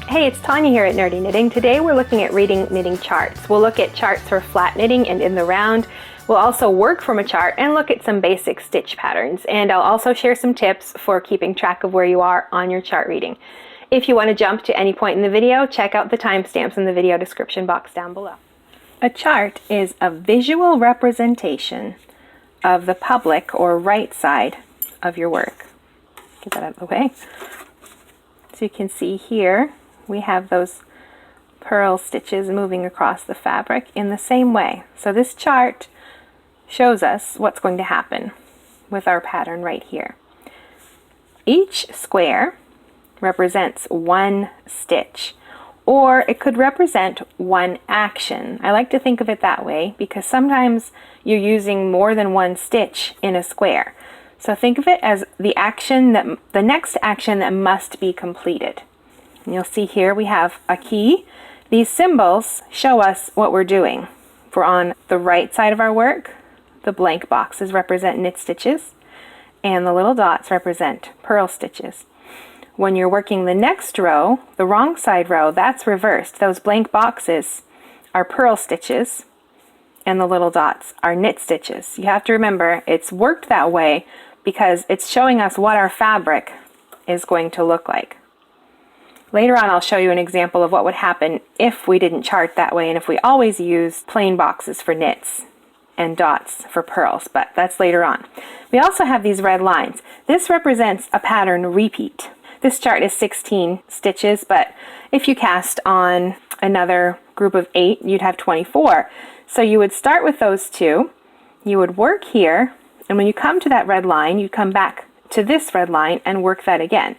Hey, it's Tanya here at Nerdy Knitting. Today we're looking at reading knitting charts. We'll look at charts for flat knitting and in the round. We'll also work from a chart and look at some basic stitch patterns. And I'll also share some tips for keeping track of where you are on your chart reading. If you want to jump to any point in the video, check out the timestamps in the video description box down below. A chart is a visual representation of the public or right side of your work. Get that out of the way. So you can see here we have those purl stitches moving across the fabric in the same way. So this chart shows us what's going to happen with our pattern right here. Each square represents one stitch, or it could represent one action. I like to think of it that way because sometimes you're using more than one stitch in a square. So think of it as the next action that must be completed. And you'll see here we have a key. These symbols show us what we're doing. If we're on the right side of our work, the blank boxes represent knit stitches, and the little dots represent purl stitches. When you're working the next row, the wrong side row, that's reversed. Those blank boxes are purl stitches, and the little dots are knit stitches. You have to remember it's worked that way because it's showing us what our fabric is going to look like. Later on I'll show you an example of what would happen if we didn't chart that way and if we always used plain boxes for knits and dots for purls, but that's later on. We also have these red lines. This represents a pattern repeat. This chart is 16 stitches, but if you cast on another group of 8, you'd have 24. So you would start with those two, you would work here, and when you come to that red line, you'd come back to this red line and work that again.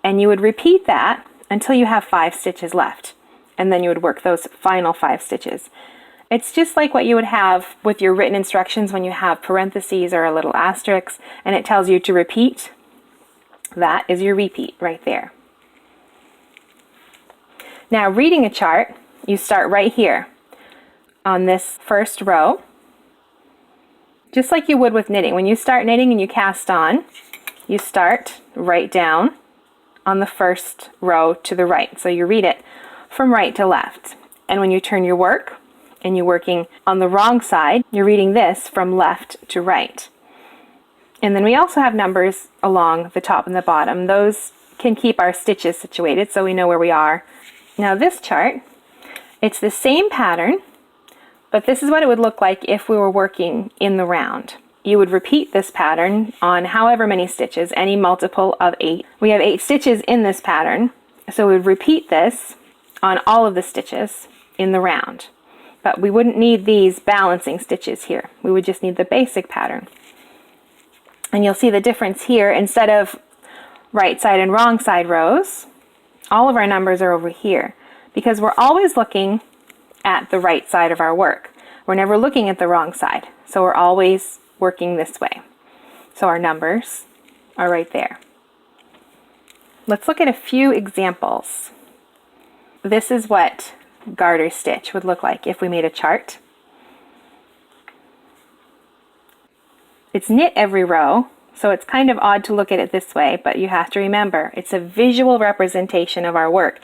And you would repeat that until you have 5 stitches left. And then you would work those final 5 stitches. It's just like what you would have with your written instructions when you have parentheses or a little asterisk, and it tells you to repeat. That is your repeat right there. Now, reading a chart, you start right here on this first row, just like you would with knitting. When you start knitting and you cast on, you start right down on the first row to the right. So you read it from right to left. And when you turn your work and you're working on the wrong side, you're reading this from left to right. And then we also have numbers along the top and the bottom. Those can keep our stitches situated so we know where we are. Now this chart, it's the same pattern, but this is what it would look like if we were working in the round. You would repeat this pattern on however many stitches, any multiple of 8. We have 8 stitches in this pattern, so we would repeat this on all of the stitches in the round. But we wouldn't need these balancing stitches here. We would just need the basic pattern. And you'll see the difference here. Instead of right side and wrong side rows, all of our numbers are over here because we're always looking at the right side of our work. We're never looking at the wrong side. So we're always working this way. So our numbers are right there. Let's look at a few examples. This is what garter stitch would look like if we made a chart. It's knit every row, so it's kind of odd to look at it this way, but you have to remember it's a visual representation of our work.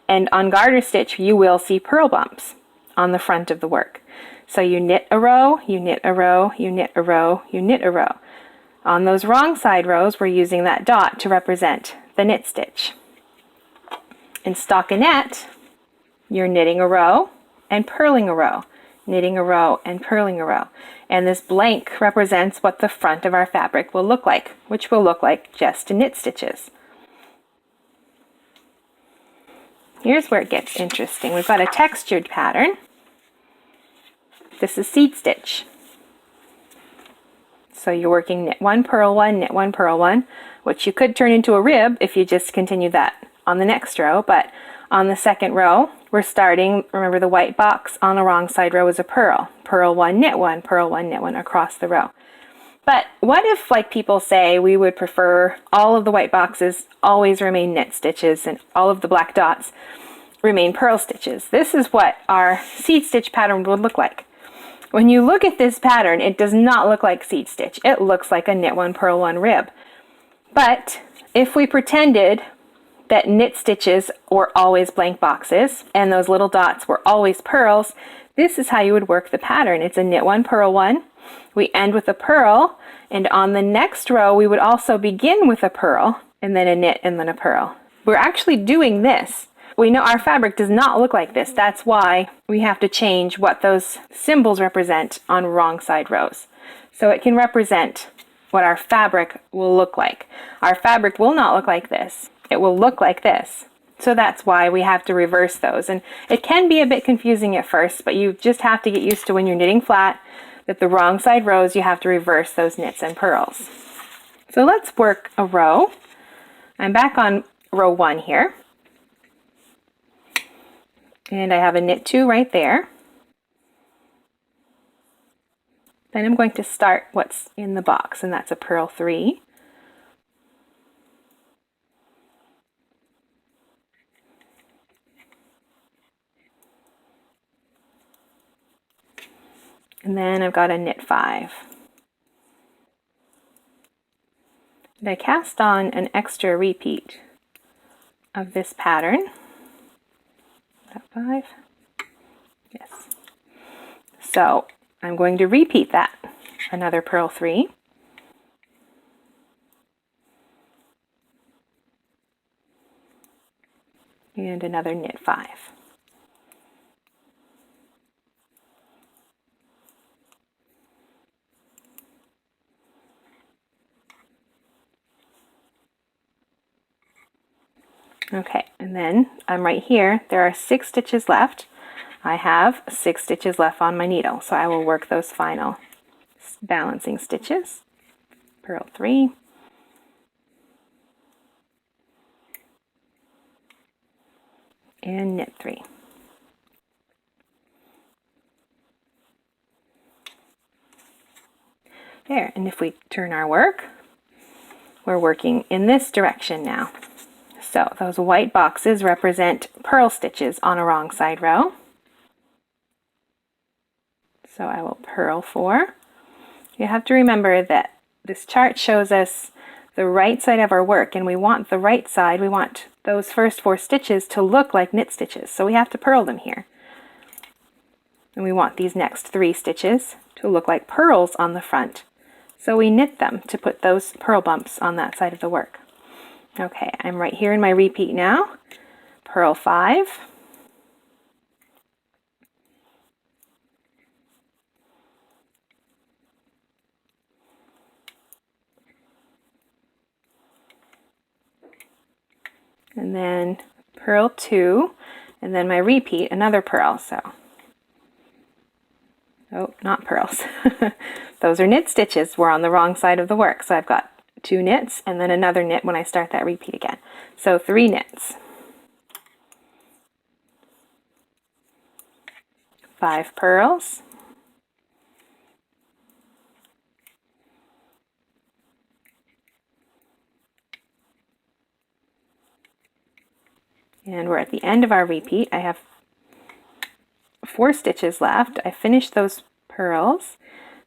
And on garter stitch, you will see purl bumps on the front of the work. So you knit a row, you knit a row, you knit a row, you knit a row. On those wrong side rows, we're using that dot to represent the knit stitch. In stockinette, you're knitting a row and purling a row, knitting a row and purling a row. And this blank represents what the front of our fabric will look like, which will look like just knit stitches. Here's where it gets interesting. We've got a textured pattern. This is seed stitch. So you're working knit 1, purl 1, knit 1, purl 1, which you could turn into a rib if you just continue that on the next row. But on the second row, we're starting, remember the white box on the wrong side row is a purl. Purl 1, knit 1, purl 1, knit 1 across the row. But what if, like people say, we would prefer all of the white boxes always remain knit stitches and all of the black dots remain purl stitches? This is what our seed stitch pattern would look like. When you look at this pattern, it does not look like seed stitch. It looks like a knit 1, purl 1 rib. But if we pretended that knit stitches were always blank boxes and those little dots were always purls, this is how you would work the pattern. It's a knit one, purl one. We end with a purl, and on the next row we would also begin with a purl and then a knit and then a purl. We're actually doing this. We know our fabric does not look like this. That's why we have to change what those symbols represent on wrong side rows. So it can represent what our fabric will look like. Our fabric will not look like this. It will look like this. So that's why we have to reverse those. And it can be a bit confusing at first, but you just have to get used to when you're knitting flat that the wrong side rows, you have to reverse those knits and purls. So let's work a row. I'm back on row 1 here. And I have a knit 2 right there. Then I'm going to start what's in the box, and that's a purl 3. And then I've got a knit 5. And I cast on an extra repeat of this pattern. Is that 5? Yes. So I'm going to repeat that. Another purl 3. And another knit 5. Okay, and then I'm right here. There are 6 stitches left. I have 6 stitches left on my needle, so I will work those final balancing stitches. Purl 3. And knit 3. There, and if we turn our work, we're working in this direction now. So those white boxes represent purl stitches on a wrong side row. So I will purl 4. You have to remember that this chart shows us the right side of our work, and we want the right side, we want those first 4 stitches to look like knit stitches. So we have to purl them here. And we want these next 3 stitches to look like purls on the front. So we knit them to put those purl bumps on that side of the work. Okay, I'm right here in my repeat now. Purl 5. And then purl 2, and then my repeat, another purl. So, oh, not purls. Those are knit stitches. We're on the wrong side of the work. So I've got 2 knits and then another knit when I start that repeat again. So 3 knits. 5 purls. And we're at the end of our repeat. I have 4 stitches left. I finished those purls.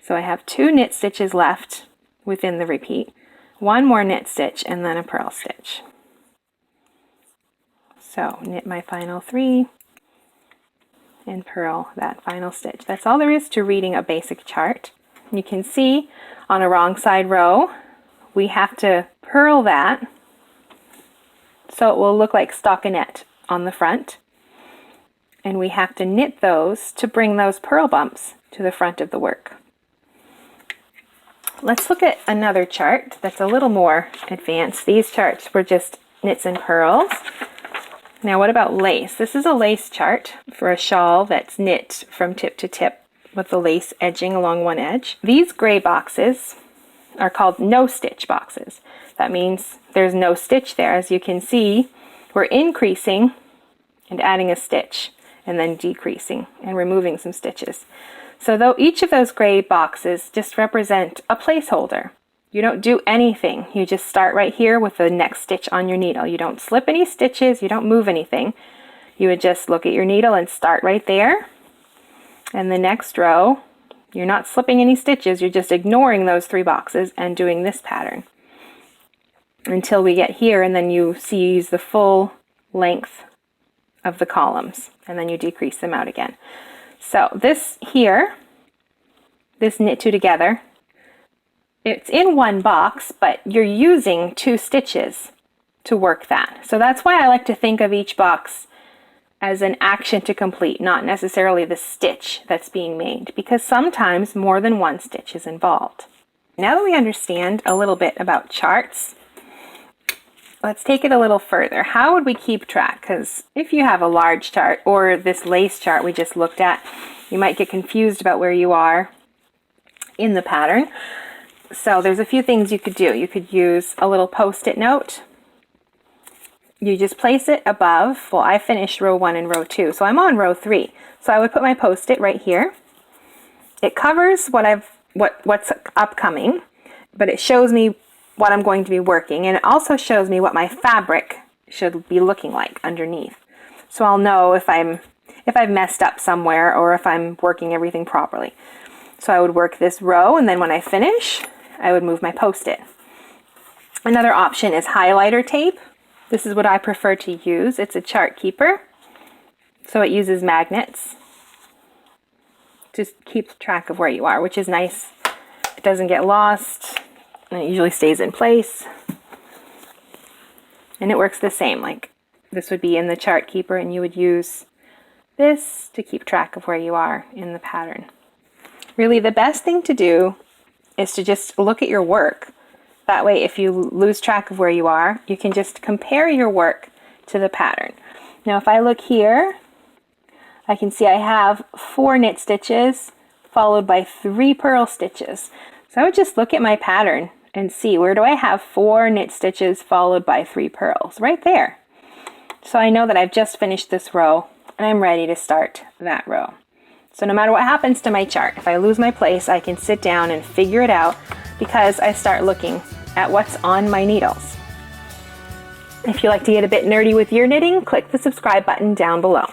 So I have 2 knit stitches left within the repeat. 1 more knit stitch and then a purl stitch. So knit my final 3 and purl that final stitch. That's all there is to reading a basic chart. You can see on a wrong side row, we have to purl that so it will look like stockinette on the front. And we have to knit those to bring those purl bumps to the front of the work. Let's look at another chart that's a little more advanced. These charts were just knits and purls. Now what about lace? This is a lace chart for a shawl that's knit from tip to tip with the lace edging along one edge. These gray boxes are called no stitch boxes. That means there's no stitch there. As you can see, we're increasing and adding a stitch and then decreasing and removing some stitches. So though each of those gray boxes just represent a placeholder. You don't do anything. You just start right here with the next stitch on your needle. You don't slip any stitches, you don't move anything. You would just look at your needle and start right there. And the next row, you're not slipping any stitches, you're just ignoring those 3 boxes and doing this pattern. until we get here, and then you use the full length of the columns, and then you decrease them out again. So this here, this knit two together, it's in one box, but you're using 2 stitches to work that. So that's why I like to think of each box as an action to complete, not necessarily the stitch that's being made, because sometimes more than one stitch is involved. Now that we understand a little bit about charts, let's take it a little further. How would we keep track? Because if you have a large chart or this lace chart we just looked at, you might get confused about where you are in the pattern. So there's a few things you could do. You could use a little post-it note. You just place it above. Well, I finished row 1 and row 2, so I'm on row 3. So I would put my post-it right here. It covers what's upcoming, but it shows me what I'm going to be working, and it also shows me what my fabric should be looking like underneath. So I'll know if I've messed up somewhere or if I'm working everything properly. So I would work this row, and then when I finish, I would move my post-it. Another option is highlighter tape. This is what I prefer to use. It's a chart keeper, so it uses magnets to keep track of where you are, which is nice. It doesn't get lost, and it usually stays in place. And it works the same, like this would be in the chart keeper, and you would use this to keep track of where you are in the pattern. Really, the best thing to do is to just look at your work. That way, if you lose track of where you are, you can just compare your work to the pattern. Now, if I look here, I can see I have 4 knit stitches followed by 3 purl stitches. So I would just look at my pattern and see, where do I have 4 knit stitches followed by 3 purls? Right there. So I know that I've just finished this row and I'm ready to start that row. So no matter what happens to my chart, if I lose my place, I can sit down and figure it out because I start looking at what's on my needles. If you like to get a bit nerdy with your knitting, click the subscribe button down below.